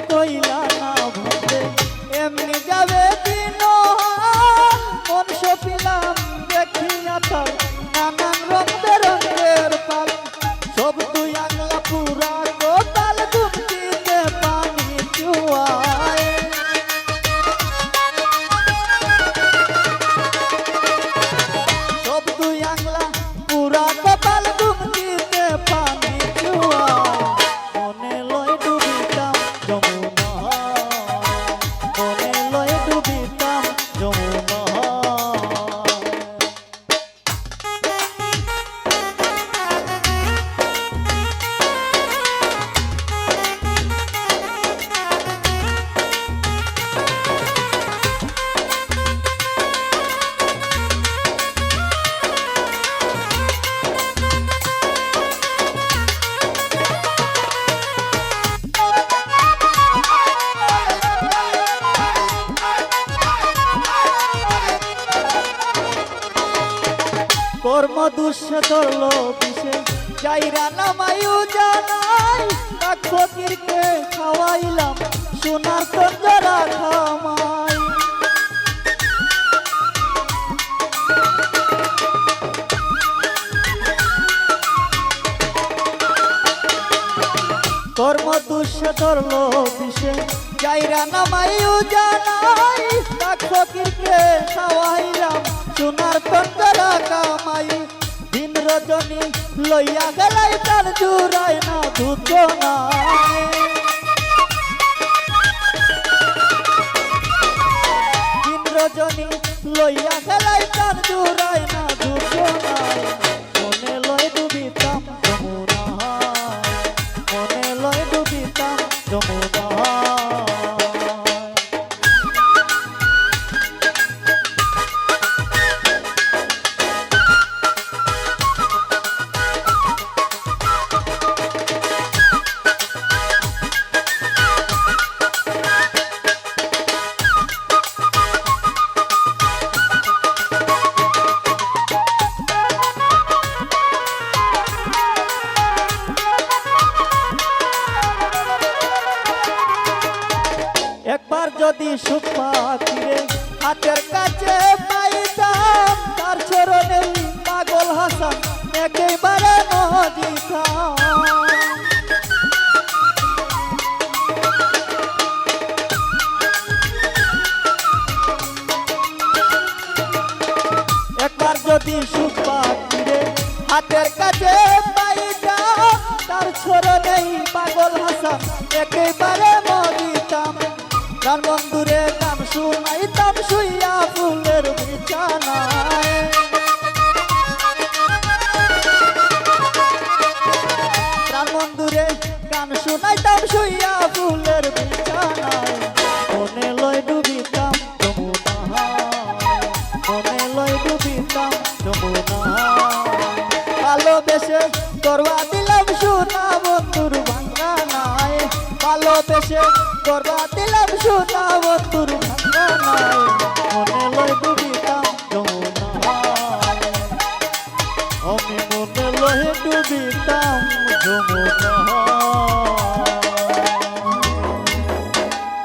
কইলা না ভুলতে এমনি যাবে দিন মন সপিলাম দেখিয়া তার নানান রং বেরঙের পাল সব তুই আগলা পুরা গোপাল দুমকিতে পানি চুয়ায় সব তুই আগলা পুরা গোপাল দুমকিতে পানি চুয়ায় মনে লয় ডুবিতাম যমুনা মনে লয় ডুবিতাম যমুনা কর্ম দুঃসে ধরল বিষে যাইরা নামায়ু জানাই এক ফকিরকে খাওয়াইলাম সোনার তঞ্জরা খামাই কর্ম দুঃসে ধরল বিষে যাইরা নামায়ু জানাই এক ফকিরকে খাওয়াইলাম সোনার তঞ্জরা কামাই দিন রজনী লইয়া গেলাই তার জুড়াই না দুধ না দিন রজনী লইয়া গেলাই তার জুড়াই না দুধ না মনে লয় ডুবিতাম যমুনা মনে লয় ডুবিতাম যমুনা একবার যদি সুখ পাখিরে হাতের কাছে পাইতাম তার চরণে পাগল হাসান একেবারে নজিতাম একবার যদি সুখ পাখিরে হাতের কাছে পাইতাম তার চরণে পাগল হাসান একেবারে নজিতাম প্রাণ বন্ধুরে গান শুনাইতাম শুইয়া ফুলের বিছানায় প্রাণ বন্ধুরে গান শুনাইতাম শুইয়া ফুলের বিছানায় মনে লয় ডুবিতাম যমুনা মনে লয় ডুবিতাম যমুনা ভালোবেসে করবা দিলাম সোনা বন্ধুর ভাঙ্গানায় ভালোবেসে করবা দিলাম সোনা বন্ধুর ভাঙ্গানায়